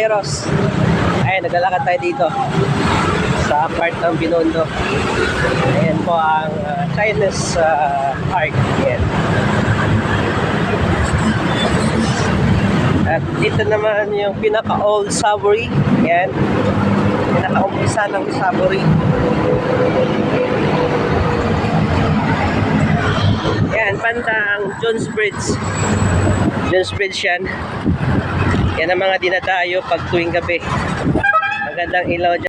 Caballeros. Ayan, naglalakad tayo dito sa part ng Binondo. Ayan po ang Chinese Park. Ayan. At dito naman yung pinaka-old Savory. Ayan. Pinaka-umpisa ng Savory. Ayan, bandang Jones Bridge. Jones Bridge yan. Yan ang mga dinadayo pag tuwing gabi. Magandang ilaw dyan.